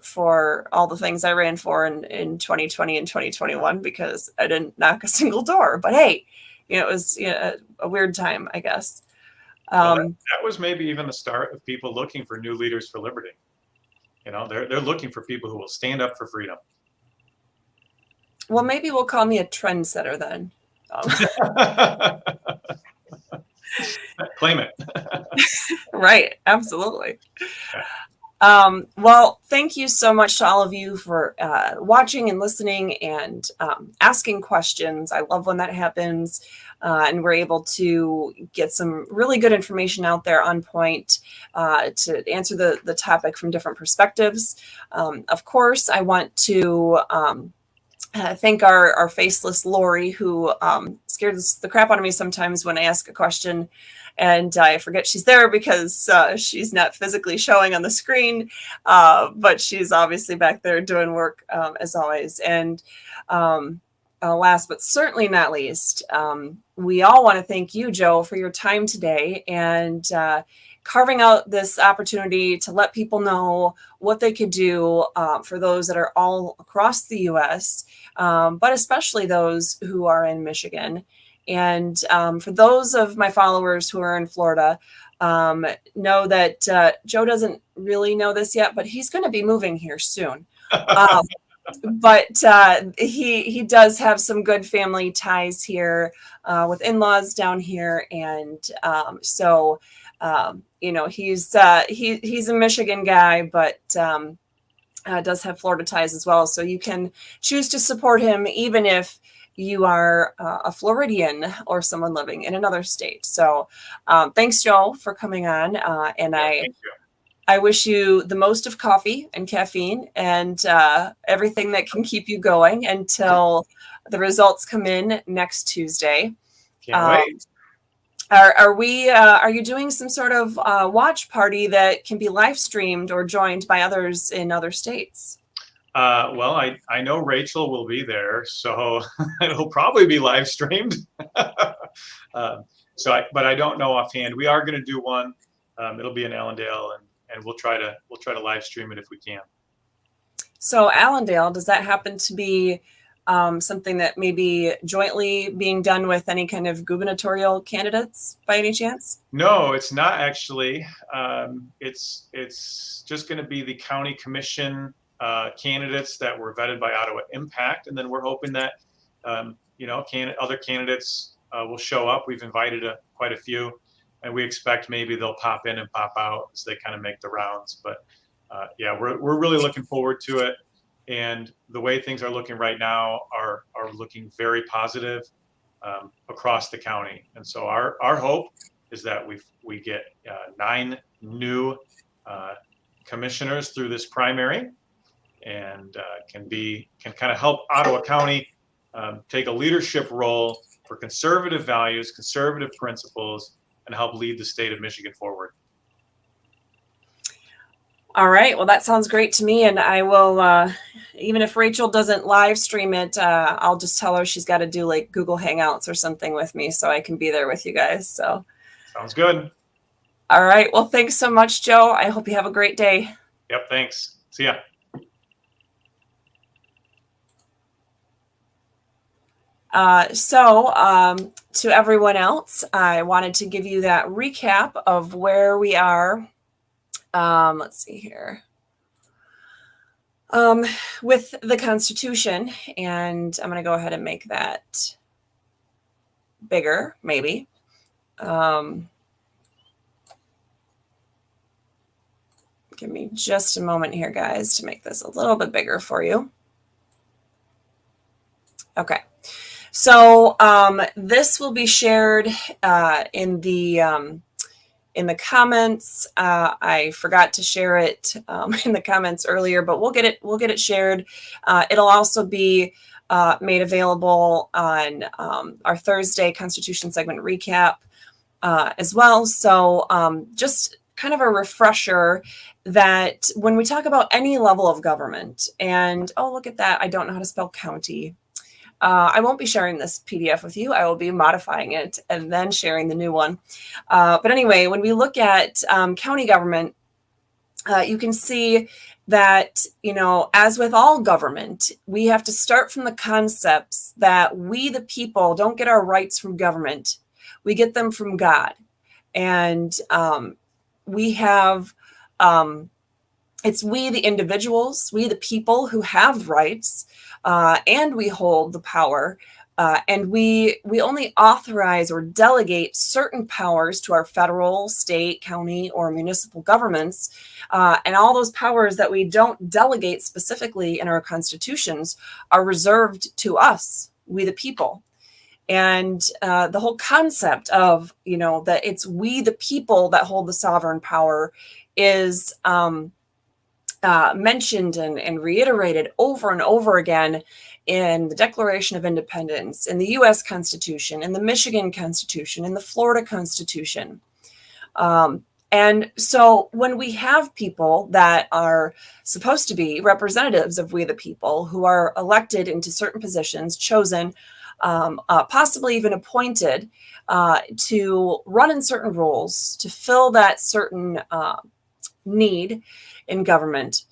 [SPEAKER 2] for all the things I ran for in 2020 and 2021, because I didn't knock a single door. But hey, it was a weird time, I guess.
[SPEAKER 3] That was maybe even the start of people looking for new leaders for liberty. They're looking for people who will stand up for freedom.
[SPEAKER 2] Well, maybe we'll call me a trendsetter then.
[SPEAKER 3] Claim it.
[SPEAKER 2] Right. Absolutely. Well, thank you so much to all of you for watching and listening and asking questions. I love when that happens, and we're able to get some really good information out there on point to answer the topic from different perspectives. Of course, I want to thank our faceless Lori, who scares the crap out of me sometimes when I ask a question and I forget she's there because she's not physically showing on the screen, but she's obviously back there doing work as always. And last but certainly not least, we all want to thank you, Joe, for your time today and carving out this opportunity to let people know what they could do for those that are all across the U.S., but especially those who are in Michigan. And for those of my followers who are in Florida, know that Joe doesn't really know this yet, but he's going to be moving here soon. But he does have some good family ties here with in-laws down here. And so he's a Michigan guy, but does have Florida ties as well. So you can choose to support him even if you are a Floridian or someone living in another state. So thanks, Joe, for coming on. And I wish you the most of coffee and caffeine and everything that can keep you going until the results come in next Tuesday.
[SPEAKER 3] Can't wait.
[SPEAKER 2] Are you doing some sort of watch party that can be live streamed or joined by others in other states?
[SPEAKER 3] Well, I know Rachel will be there, so it'll probably be live streamed. But I don't know offhand. We are going to do one. It'll be in Allendale, and we'll try to live stream it if we can.
[SPEAKER 2] So Allendale, does that happen to be something that may be jointly being done with any kind of gubernatorial candidates by any chance?
[SPEAKER 3] No, it's not actually. It's just going to be the county commission candidates that were vetted by Ottawa Impact, and then we're hoping that other candidates will show up. We've invited quite a few, and we expect maybe they'll pop in and pop out as they kind of make the rounds. But yeah, we're really looking forward to it. And the way things are looking right now are looking very positive across the county. And so our hope is that we get 9 new commissioners through this primary, and can kind of help Ottawa County take a leadership role for conservative values, conservative principles, and help lead the state of Michigan forward.
[SPEAKER 2] All right. Well, that sounds great to me. And I will, even if Rachel doesn't live stream it, I'll just tell her she's got to do like Google Hangouts or something with me so I can be there with you guys. So
[SPEAKER 3] sounds good.
[SPEAKER 2] All right. Well, thanks so much, Joe. I hope you have a great day.
[SPEAKER 3] Yep. Thanks. See ya.
[SPEAKER 2] To everyone else, I wanted to give you that recap of where we are. Let's see here. With the Constitution, and I'm going to go ahead and make that bigger, maybe. Give me just a moment here, guys, to make this a little bit bigger for you. Okay. So this will be shared in the comments. I forgot to share it in the comments earlier, but we'll get it shared. It'll also be made available on our Thursday Constitution segment recap as well. So just kind of a refresher that when we talk about any level of government, and oh, look at that, I don't know how to spell county. I won't be sharing this PDF with you. I will be modifying it and then sharing the new one. But anyway, when we look at county government, you can see that, as with all government, we have to start from the concepts that we, the people, don't get our rights from government. We get them from God. And we have, it's we, the individuals, we, the people who have rights. And we hold the power, and we only authorize or delegate certain powers to our federal, state, county, or municipal governments. And all those powers that we don't delegate specifically in our constitutions are reserved to us, we the people. And the whole concept of, that it's we the people that hold the sovereign power is mentioned and reiterated over and over again in the Declaration of Independence, in the U.S. Constitution, in the Michigan Constitution, in the Florida Constitution. And so when we have people that are supposed to be representatives of we the people, who are elected into certain positions, chosen, possibly even appointed to run in certain roles, to fill that certain need in government,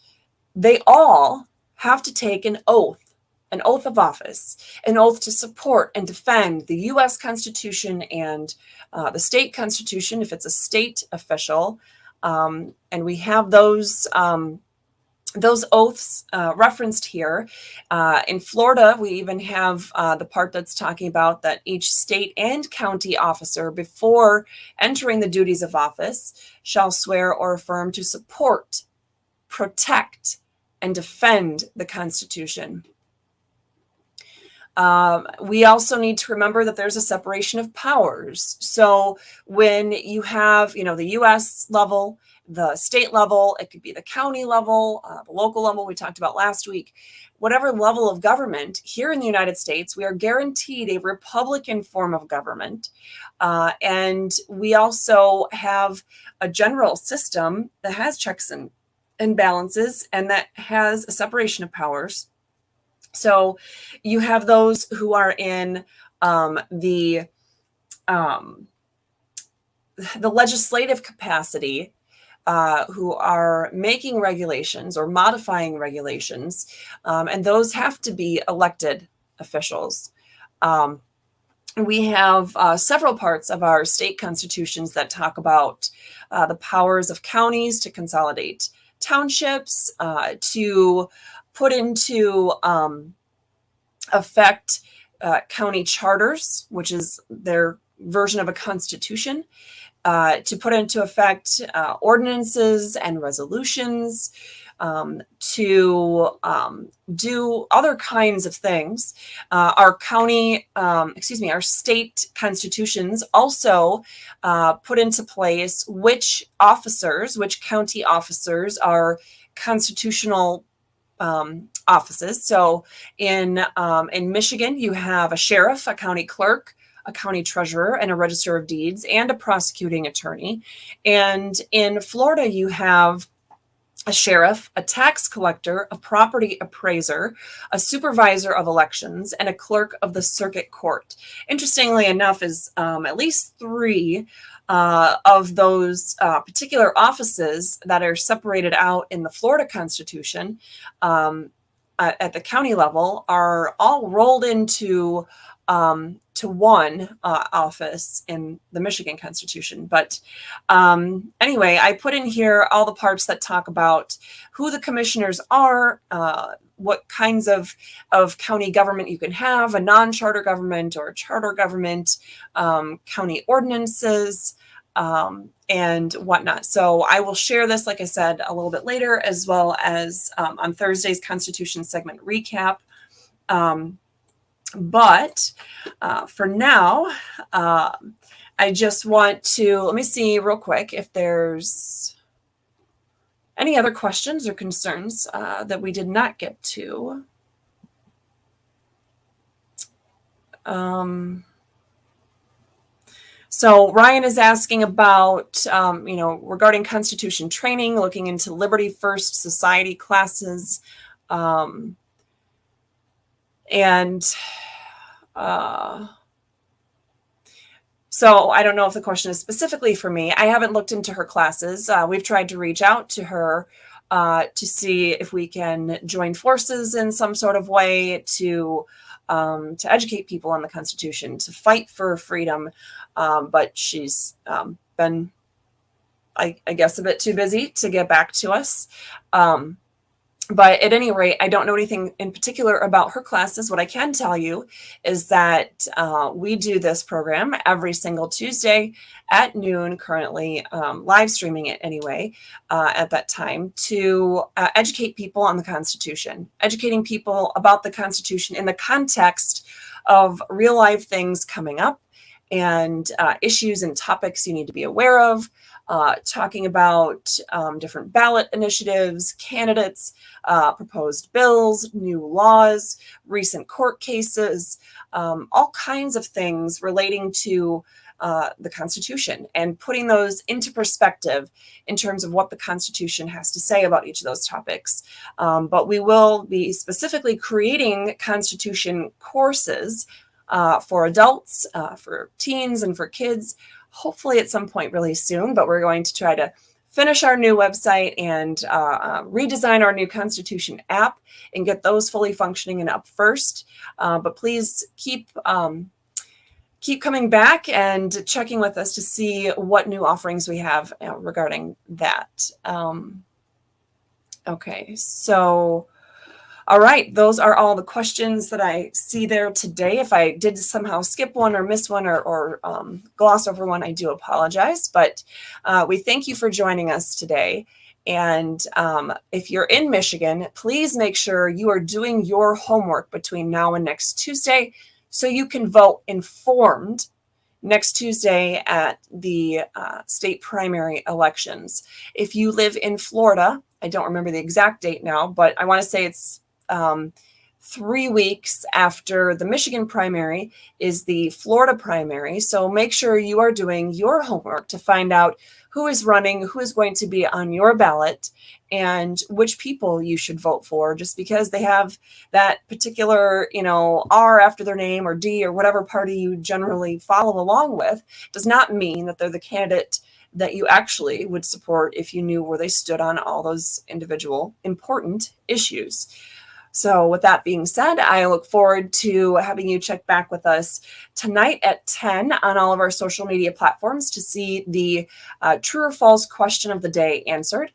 [SPEAKER 2] they all have to take an oath of office, an oath to support and defend the U.S. Constitution and the state constitution, if it's a state official. And we have those oaths referenced here. In Florida, we even have the part that's talking about that each state and county officer, before entering the duties of office, shall swear or affirm to support, protect, and defend the Constitution. We also need to remember that there's a separation of powers. So when you have, the U.S. level, the state level, it could be the county level, the local level we talked about last week, whatever level of government, here in the United States, we are guaranteed a Republican form of government. And we also have a general system that has checks and balances and that has a separation of powers. So you have those who are in the legislative capacity, who are making regulations or modifying regulations, and those have to be elected officials. We have several parts of our state constitutions that talk about the powers of counties to consolidate townships, to put into effect county charters, which is their version of a constitution, to put into effect ordinances and resolutions, to do other kinds of things. Our state constitutions also put into place which county officers are constitutional offices. So in Michigan, you have a sheriff, a county clerk, a county treasurer, and a register of deeds, and a prosecuting attorney. And in Florida, you have a sheriff, a tax collector, a property appraiser, a supervisor of elections, and a clerk of the circuit court. Interestingly enough, is at least three of those particular offices that are separated out in the Florida Constitution at the county level are all rolled into to one office in the Michigan Constitution. But anyway, I put in here all the parts that talk about who the commissioners are, what kinds of county government you can have, a non-charter government or a charter government, county ordinances, and whatnot. So I will share this, like I said, a little bit later, as well as on Thursday's Constitution segment recap. But for now, I just want to, let me see real quick if there's any other questions or concerns that we did not get to. So Ryan is asking about, regarding Constitution training, looking into Liberty First Society classes. So I don't know if the question is specifically for me. I haven't looked into her classes. We've tried to reach out to her to see if we can join forces in some sort of way to educate people on the Constitution, to fight for freedom. But she's been, I guess, a bit too busy to get back to us. But at any rate, I don't know anything in particular about her classes. What I can tell you is that we do this program every single Tuesday at noon, currently live streaming it anyway at that time, to educate people on the Constitution, educating people about the Constitution in the context of real life things coming up and issues and topics you need to be aware of. Talking about different ballot initiatives, candidates, proposed bills, new laws, recent court cases, all kinds of things relating to the Constitution, and putting those into perspective in terms of what the Constitution has to say about each of those topics. But we will be specifically creating Constitution courses for adults, for teens, and for kids, hopefully at some point really soon. But we're going to try to finish our new website and redesign our new Constitution app and get those fully functioning and up first. But please keep coming back and checking with us to see what new offerings we have regarding that. Okay, so All right, those are all the questions that I see there today. If I did somehow skip one or miss one or gloss over one, I do apologize. But we thank you for joining us today. And if you're in Michigan, please make sure you are doing your homework between now and next Tuesday so you can vote informed next Tuesday at the state primary elections. If you live in Florida, I don't remember the exact date now, but I want to say it's 3 weeks after the Michigan primary is the Florida primary. So make sure you are doing your homework to find out who is running, who is going to be on your ballot, and which people you should vote for. Just because they have that particular, R after their name or D or whatever party you generally follow along with does not mean that they're the candidate that you actually would support if you knew where they stood on all those individual important issues. So with that being said, I look forward to having you check back with us tonight at 10 on all of our social media platforms to see the true or false question of the day answered,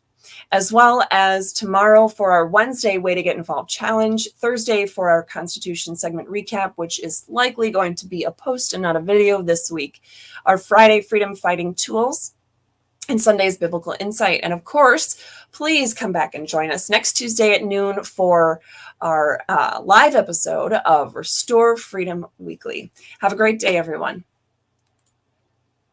[SPEAKER 2] as well as tomorrow for our Wednesday Way to Get Involved Challenge, Thursday for our Constitution segment recap, which is likely going to be a post and not a video this week, our Friday Freedom Fighting Tools, and Sunday's Biblical Insight. And of course, please come back and join us next Tuesday at noon for our live episode of Restore Freedom Weekly. Have a great day, everyone.